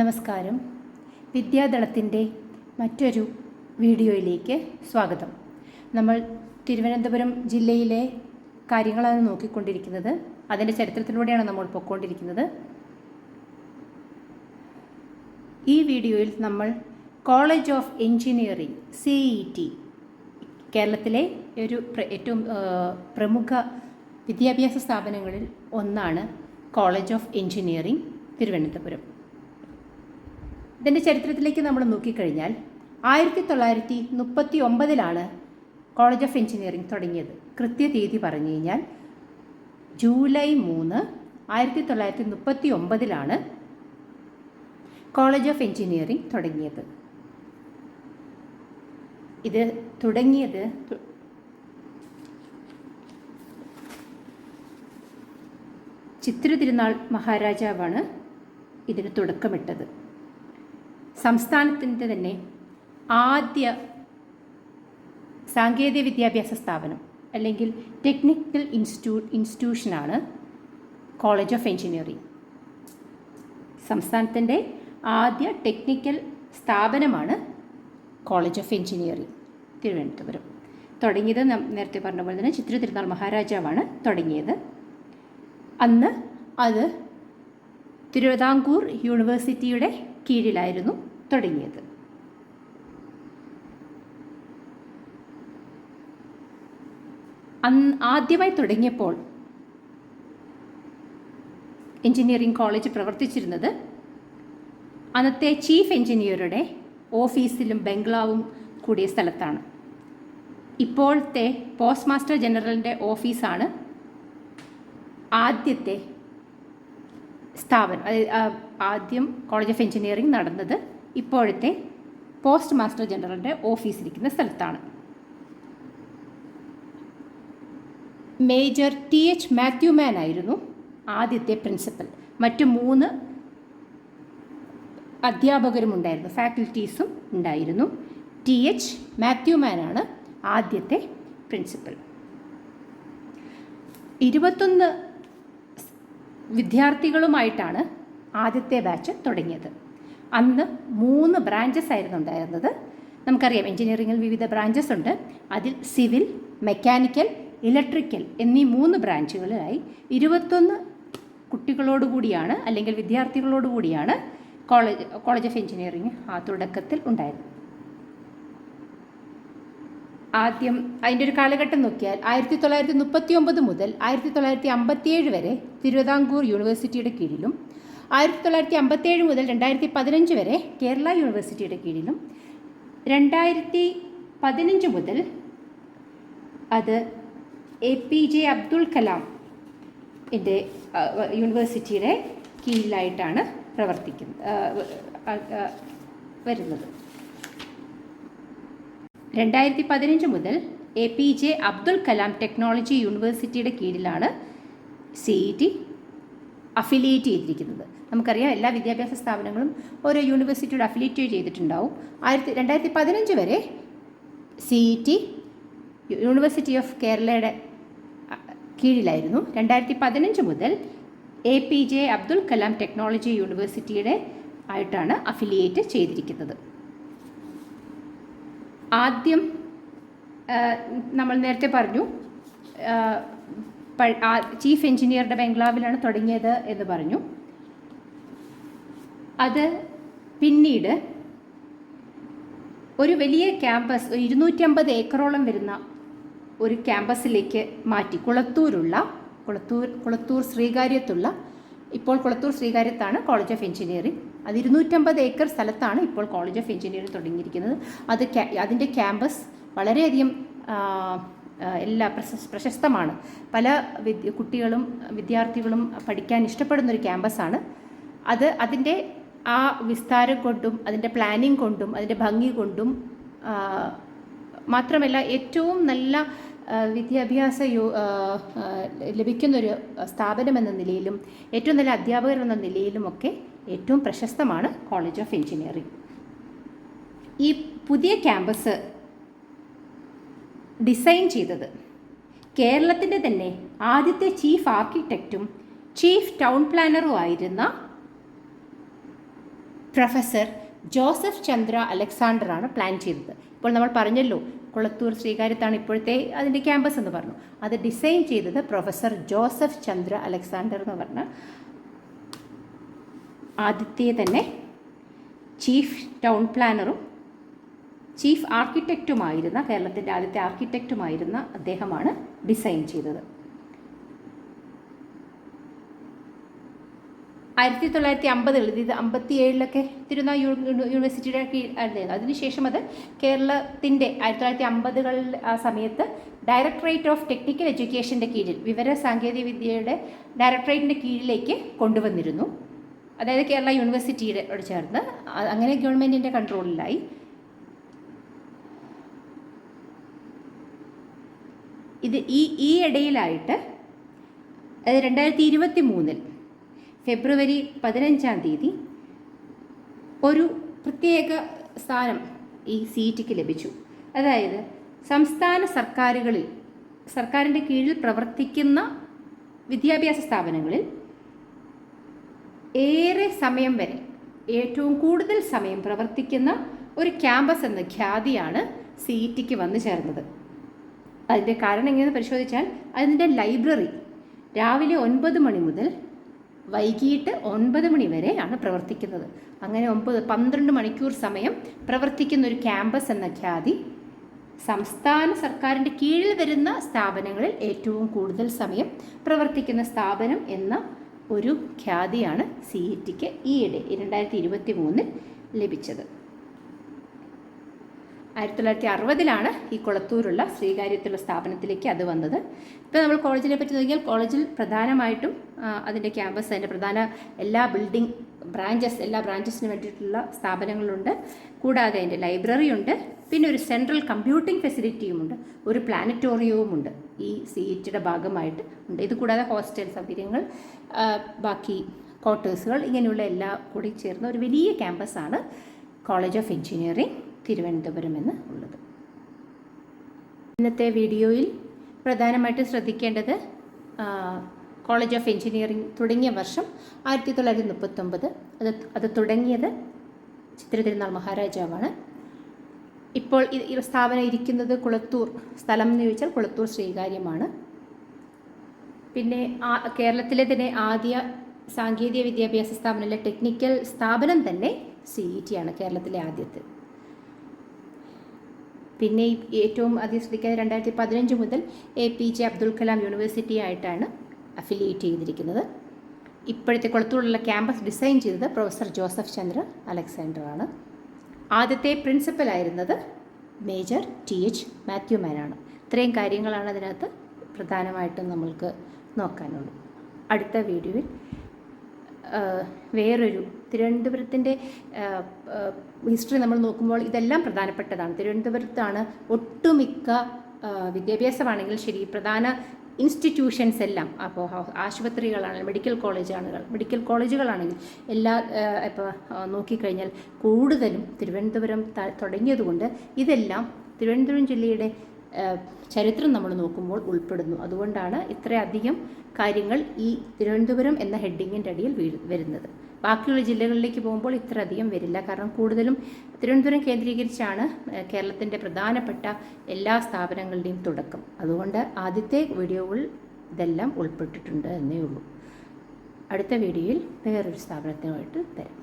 നമസ്കാരം. വിദ്യാദളത്തിൻ്റെ മറ്റൊരു വീഡിയോയിലേക്ക് സ്വാഗതം. നമ്മൾ തിരുവനന്തപുരം ജില്ലയിലെ കാര്യങ്ങളാണ് നോക്കിക്കൊണ്ടിരിക്കുന്നത്. അതിൻ്റെ ചരിത്രത്തിലൂടെയാണ് നമ്മൾ പോയിക്കൊണ്ടിരിക്കുന്നത്. ഈ വീഡിയോയിൽ നമ്മൾ കോളേജ് ഓഫ് എഞ്ചിനീയറിംഗ് CET, കേരളത്തിലെ ഏറ്റവും പ്രമുഖ വിദ്യാഭ്യാസ സ്ഥാപനങ്ങളിൽ ഒന്നാണ് കോളേജ് ഓഫ് എഞ്ചിനീയറിംഗ് തിരുവനന്തപുരം. ഇതിൻ്റെ ചരിത്രത്തിലേക്ക് നമ്മൾ നോക്കിക്കഴിഞ്ഞാൽ 1939 കോളേജ് ഓഫ് എഞ്ചിനീയറിംഗ് തുടങ്ങിയത്. കൃത്യതീയതി പറഞ്ഞു കഴിഞ്ഞാൽ ജൂലൈ 3, 1939 കോളേജ് ഓഫ് എഞ്ചിനീയറിംഗ് തുടങ്ങിയത്. ഇത് തുടങ്ങിയത് ചിത്രതിരുനാൾ മഹാരാജാവാണ് ഇതിന് തുടക്കമിട്ടത്. സംസ്ഥാനത്തിൻ്റെ തന്നെ ആദ്യ സാങ്കേതിക വിദ്യാഭ്യാസ സ്ഥാപനം അല്ലെങ്കിൽ ടെക്നിക്കൽ ഇൻസ്റ്റിറ്റ്യൂഷനാണ് കോളേജ് ഓഫ് എഞ്ചിനീയറിംഗ്. സംസ്ഥാനത്തിൻ്റെ ആദ്യ ടെക്നിക്കൽ സ്ഥാപനമാണ് കോളേജ് ഓഫ് എഞ്ചിനീയറിംഗ് തിരുവനന്തപുരം. തുടങ്ങിയത് നേരത്തെ പറഞ്ഞ പോലെ തന്നെ ചിത്രതിരുനാൾ മഹാരാജാവാണ് തുടങ്ങിയത്. അന്ന് അത് തിരുവിതാംകൂർ യൂണിവേഴ്സിറ്റിയുടെ കീഴിലായിരുന്നു തുടങ്ങിയത്. ആദ്യമായി തുടങ്ങിയപ്പോൾ എഞ്ചിനീയറിംഗ് കോളേജ് പ്രവർത്തിച്ചിരുന്നത് അന്നത്തെ ചീഫ് എഞ്ചിനീയറുടെ ഓഫീസിലും ബംഗ്ലാവും കൂടിയ സ്ഥലത്താണ്. ഇപ്പോഴത്തെ പോസ്റ്റ് മാസ്റ്റർ ജനറലിൻ്റെ ഓഫീസാണ് ആദ്യത്തെ സ്ഥാപനം. ആദ്യം കോളേജ് ഓഫ് എഞ്ചിനീയറിംഗ് നടന്നത് ഇപ്പോഴത്തെ പോസ്റ്റ് മാസ്റ്റർ ജനറലിൻ്റെ ഓഫീസിരിക്കുന്ന സ്ഥലത്താണ്. മേജർ TH മാത്യുമാൻ ആയിരുന്നു ആദ്യത്തെ പ്രിൻസിപ്പൽ. മറ്റു 3 അധ്യാപകരും ഉണ്ടായിരുന്നു, ഫാക്കൽറ്റീസും ഉണ്ടായിരുന്നു. TH മാത്യുമാനാണ് ആദ്യത്തെ പ്രിൻസിപ്പൽ. 21 വിദ്യാർത്ഥികളുമായിട്ടാണ് ആദ്യത്തെ ബാച്ച് തുടങ്ങിയത്. അന്ന് 3 ബ്രാഞ്ചസ് ആയിരുന്നു ഉണ്ടായിരുന്നത്. നമുക്കറിയാം എഞ്ചിനീയറിംഗിൽ വിവിധ ബ്രാഞ്ചസ് ഉണ്ട്. അതിൽ സിവിൽ, മെക്കാനിക്കൽ, ഇലക്ട്രിക്കൽ എന്നീ 3 ബ്രാഞ്ചുകളിലായി 21 കുട്ടികളോടുകൂടിയാണ് അല്ലെങ്കിൽ വിദ്യാർത്ഥികളോടുകൂടിയാണ് കോളേജ് ഓഫ് എഞ്ചിനീയറിംഗ് തുടക്കത്തിൽ ഉണ്ടായിരുന്നത്. ആദ്യം അതിൻ്റെ ഒരു കാലഘട്ടം നോക്കിയാൽ 1939 മുതൽ 1957 വരെ തിരുവിതാംകൂർ യൂണിവേഴ്സിറ്റിയുടെ കീഴിലും 1957 മുതൽ 2015 വരെ കേരള യൂണിവേഴ്സിറ്റിയുടെ കീഴിലും 2015 മുതൽ അത് APJ അബ്ദുൽ കലാം യൂണിവേഴ്സിറ്റിയുടെ കീഴിലായിട്ടാണ് വരുന്നത്. 2015 മുതൽ APJ അബ്ദുൽ കലാം ടെക്നോളജി യൂണിവേഴ്സിറ്റിയുടെ കീഴിലാണ് CET അഫിലിയേറ്റ് ചെയ്തിരിക്കുന്നത്. നമുക്കറിയാം എല്ലാ വിദ്യാഭ്യാസ സ്ഥാപനങ്ങളും ഓരോ യൂണിവേഴ്സിറ്റിയോട് അഫിലിയേറ്റ് ചെയ്തിട്ടുണ്ടാവും. 2015 വരെ CET യൂണിവേഴ്സിറ്റി ഓഫ് കേരളയുടെ കീഴിലായിരുന്നു. 2015 മുതൽ APJ അബ്ദുൽ കലാം ടെക്നോളജി യൂണിവേഴ്സിറ്റിയുടെ ആയിട്ടാണ് അഫിലിയേറ്റ് ചെയ്തിരിക്കുന്നത്. ആദ്യം നമ്മൾ നേരത്തെ പറഞ്ഞു ചീഫ് എഞ്ചിനീയറുടെ ബംഗ്ലാവിലാണ് തുടങ്ങിയത് എന്ന് പറഞ്ഞു. അത് പിന്നീട് ഒരു വലിയ ക്യാമ്പസ്, 250 ഏക്കറോളം വരുന്ന ഒരു ക്യാമ്പസിലേക്ക് മാറ്റി. കുളത്തൂർ ശ്രീകാര്യത്തുള്ള, ഇപ്പോൾ കുളത്തൂർ ശ്രീകാര്യത്താണ് കോളേജ് ഓഫ് എഞ്ചിനീയറിംഗ്. അത് 250 ഏക്കർ സ്ഥലത്താണ് ഇപ്പോൾ കോളേജ് ഓഫ് എഞ്ചിനീയറിംഗ് തുടങ്ങിയിരിക്കുന്നത്. അതിൻ്റെ ക്യാമ്പസ് വളരെയധികം പ്രശസ്തമാണ്. പല കുട്ടികളും വിദ്യാർത്ഥികളും പഠിക്കാൻ ഇഷ്ടപ്പെടുന്നൊരു ക്യാമ്പസാണ് അത്. അതിൻ്റെ ആ വിസ്താരം കൊണ്ടും അതിൻ്റെ പ്ലാനിങ് കൊണ്ടും അതിൻ്റെ ഭംഗി കൊണ്ടും മാത്രമല്ല ഏറ്റവും നല്ല വിദ്യാഭ്യാസ ലഭിക്കുന്നൊരു സ്ഥാപനമെന്ന നിലയിലും ഏറ്റവും നല്ല അധ്യാപകർ എന്ന നിലയിലുമൊക്കെ ഏറ്റവും പ്രശസ്തമാണ് കോളേജ് ഓഫ് എഞ്ചിനീയറിംഗ്. ഈ പുതിയ ക്യാമ്പസ് ഡിസൈൻ ചെയ്തത് കേരളത്തിൻ്റെ തന്നെ ആദ്യത്തെ ചീഫ് ആർക്കിടെക്റ്റും ചീഫ് ടൗൺ പ്ലാനറും ആയിരുന്ന പ്രൊഫസർ ജോസഫ് ചന്ദ്ര അലക്സാണ്ടറാണ് പ്ലാൻ ചെയ്തത്. ഇപ്പോൾ നമ്മൾ പറഞ്ഞല്ലോ കുളത്തൂർ ശ്രീകാര്യത്താണ് ഇപ്പോഴത്തെ അതിൻ്റെ ക്യാമ്പസ് എന്ന് പറഞ്ഞു. അത് ഡിസൈൻ ചെയ്തത് പ്രൊഫസർ ജോസഫ് ചന്ദ്ര അലക്സാണ്ടർ എന്ന് പറഞ്ഞ ആദ്യത്തെ തന്നെ ചീഫ് ടൗൺ പ്ലാനറും ചീഫ് ആർക്കിടെക്റ്റുമായിരുന്ന, കേരളത്തിൻ്റെ ആദ്യത്തെ ആർക്കിടെക്റ്റുമായിരുന്ന അദ്ദേഹമാണ് ഡിസൈൻ ചെയ്തത്. 1950 ഇത് 57 തിരുവനന്തപുരം യൂണിവേഴ്സിറ്റിയുടെ കീഴിലായിരുന്നു. അതിനുശേഷം അത് കേരളത്തിൻ്റെ 1950 ആ സമയത്ത് ഡയറക്ടറേറ്റ് ഓഫ് ടെക്നിക്കൽ എഡ്യൂക്കേഷൻ്റെ കീഴിൽ, വിവര സാങ്കേതിക വിദ്യയുടെ ഡയറക്ടറേറ്റിൻ്റെ കീഴിലേക്ക് കൊണ്ടുവന്നിരുന്നു. അതായത് കേരള യൂണിവേഴ്സിറ്റിയോട് ചേർന്ന് അങ്ങനെ ഗവൺമെൻറ്റിൻ്റെ കൺട്രോളിലായി. ഇത് ഈ ഇടയിലായിട്ട് 2023 ഫെബ്രുവരി 15 ഒരു പ്രത്യേക സ്ഥാനം ഈ CETക്ക് ലഭിച്ചു. അതായത് സംസ്ഥാന സർക്കാരിൻ്റെ കീഴിൽ പ്രവർത്തിക്കുന്ന വിദ്യാഭ്യാസ സ്ഥാപനങ്ങളിൽ ഏറെ സമയം വരെ, ഏറ്റവും കൂടുതൽ സമയം പ്രവർത്തിക്കുന്ന ഒരു ക്യാമ്പസ് എന്ന ഖ്യാതിയാണ് CETക്ക് വന്നു ചേർന്നത്. അതിൻ്റെ കാരണം എങ്ങനെയെന്ന് പരിശോധിച്ചാൽ അതിൻ്റെ ലൈബ്രറി രാവിലെ 9 മണി മുതൽ വൈകിട്ട് 9 മണി വരെയാണ് പ്രവർത്തിക്കുന്നത്. അങ്ങനെ 12 മണിക്കൂർ സമയം പ്രവർത്തിക്കുന്ന ഒരു ക്യാമ്പസ് എന്ന ഖ്യാതി സംസ്ഥാന സർക്കാരിൻ്റെ കീഴിൽ വരുന്ന സ്ഥാപനങ്ങളിൽ ഏറ്റവും കൂടുതൽ സമയം പ്രവർത്തിക്കുന്ന സ്ഥാപനം എന്ന ഒരു ഖ്യാതിയാണ് CETക്ക് ഈയിടെ 2023 ലഭിച്ചത്. 1960 ഈ കുളത്തൂരുള്ള ശ്രീകാര്യത്തുള്ള സ്ഥാപനത്തിലേക്ക് അത് വന്നത്. ഇപ്പോൾ നമ്മൾ കോളേജിനെ പറ്റി നോക്കിയാൽ കോളേജിൽ പ്രധാനമായിട്ടും അതിൻ്റെ ക്യാമ്പസ്, അതിൻ്റെ പ്രധാന എല്ലാ എല്ലാ ബ്രാഞ്ചസിന് വേണ്ടിയിട്ടുള്ള സ്ഥാപനങ്ങളുണ്ട്. കൂടാതെ അതിൻ്റെ ലൈബ്രറി ഉണ്ട്, പിന്നെ ഒരു സെൻട്രൽ കമ്പ്യൂട്ടിംഗ് ഫെസിലിറ്റിയുമുണ്ട്, ഒരു പ്ലാനറ്റോറിയവുമുണ്ട് ഈ CETയുടെ ഭാഗമായിട്ട് ഉണ്ട്. ഇതുകൂടാതെ ഹോസ്റ്റൽ സൗകര്യങ്ങൾ, ബാക്കി ക്വാർട്ടേഴ്സുകൾ, ഇങ്ങനെയുള്ള എല്ലാം കൂടി ചേർന്ന ഒരു വലിയ ക്യാമ്പസാണ് കോളേജ് ഓഫ് എഞ്ചിനീയറിംഗ് തിരുവനന്തപുരം എന്ന് ഉള്ളത്. ഇന്നത്തെ വീഡിയോയിൽ പ്രധാനമായിട്ടും ശ്രദ്ധിക്കേണ്ടത് കോളേജ് ഓഫ് എഞ്ചിനീയറിംഗ് തുടങ്ങിയ വർഷം 1939. അത് തുടങ്ങിയത് ചിത്രതിരുനാൾ മഹാരാജാവാണ്. ഇപ്പോൾ ഈ സ്ഥാപനം ഇരിക്കുന്നത് കുളത്തൂർ, സ്ഥലം എന്ന് ചോദിച്ചാൽ കുളത്തൂർ ശ്രീകാര്യമാണ്. പിന്നെ കേരളത്തിലെ തന്നെ ആദ്യ സാങ്കേതിക വിദ്യാഭ്യാസ സ്ഥാപനത്തിലെ ടെക്നിക്കൽ സ്ഥാപനം തന്നെ CET ആണ്, കേരളത്തിലെ ആദ്യത്തെ. പിന്നെ ഏറ്റവും അധികം ശ്രദ്ധിക്കാതെ 2015 മുതൽ APJ അബ്ദുൽ കലാം യൂണിവേഴ്സിറ്റി ആയിട്ടാണ് അഫിലിയേറ്റ് ചെയ്തിരിക്കുന്നത്. ഇപ്പോഴത്തെ കുളത്തൂരുള്ള ക്യാമ്പസ് ഡിസൈൻ ചെയ്തത് പ്രൊഫസർ ജോസഫ് ചന്ദ്ര അലക്സാണ്ടർ ആണ്. ആദ്യത്തെ പ്രിൻസിപ്പലായിരുന്നത് മേജർ TH മാത്യു മാനാണ്. ഇത്രയും കാര്യങ്ങളാണ് അതിനകത്ത് പ്രധാനമായിട്ടും നമ്മൾക്ക് നോക്കാനുള്ളൂ. അടുത്ത വീഡിയോയിൽ വേറൊരു തിരുവനന്തപുരത്തിൻ്റെ ഹിസ്റ്ററി നമ്മൾ നോക്കുമ്പോൾ ഇതെല്ലാം പ്രധാനപ്പെട്ടതാണ്. തിരുവനന്തപുരത്താണ് ഒട്ടുമിക്ക വിദ്യാഭ്യാസമാണെങ്കിൽ ശരി, പ്രധാന ഇൻസ്റ്റിറ്റ്യൂഷൻസ് എല്ലാം, അപ്പോൾ ആശുപത്രികളാണെങ്കിൽ മെഡിക്കൽ കോളേജുകളാണെങ്കിൽ എല്ലാ ഇപ്പോൾ നോക്കിക്കഴിഞ്ഞാൽ കൂടുതലും തിരുവനന്തപുരം തുടങ്ങിയതുകൊണ്ട് ഇതെല്ലാം തിരുവനന്തപുരം ജില്ലയുടെ ചരിത്രം നമ്മൾ നോക്കുമ്പോൾ ഉൾപ്പെടുന്നു. അതുകൊണ്ടാണ് ഇത്രയധികം കാര്യങ്ങൾ ഈ തിരുവനന്തപുരം എന്ന ഹെഡിങ്ങിൻ്റെ അടിയിൽ വരുന്നത്. ബാക്കിയുള്ള ജില്ലകളിലേക്ക് പോകുമ്പോൾ ഇത്രയധികം വരില്ല. കാരണം കൂടുതലും തിരുവനന്തപുരം കേന്ദ്രീകരിച്ചാണ് കേരളത്തിൻ്റെ പ്രധാനപ്പെട്ട എല്ലാ സ്ഥാപനങ്ങളുടെയും തുടക്കം. അതുകൊണ്ട് ആദ്യത്തെ വീഡിയോകളിൽ ഇതെല്ലാം ഉൾപ്പെട്ടിട്ടുണ്ട് എന്നേ ഉള്ളൂ. അടുത്ത വീഡിയോയിൽ വേറൊരു സ്ഥാപനത്തിനുമായിട്ട് തരാം.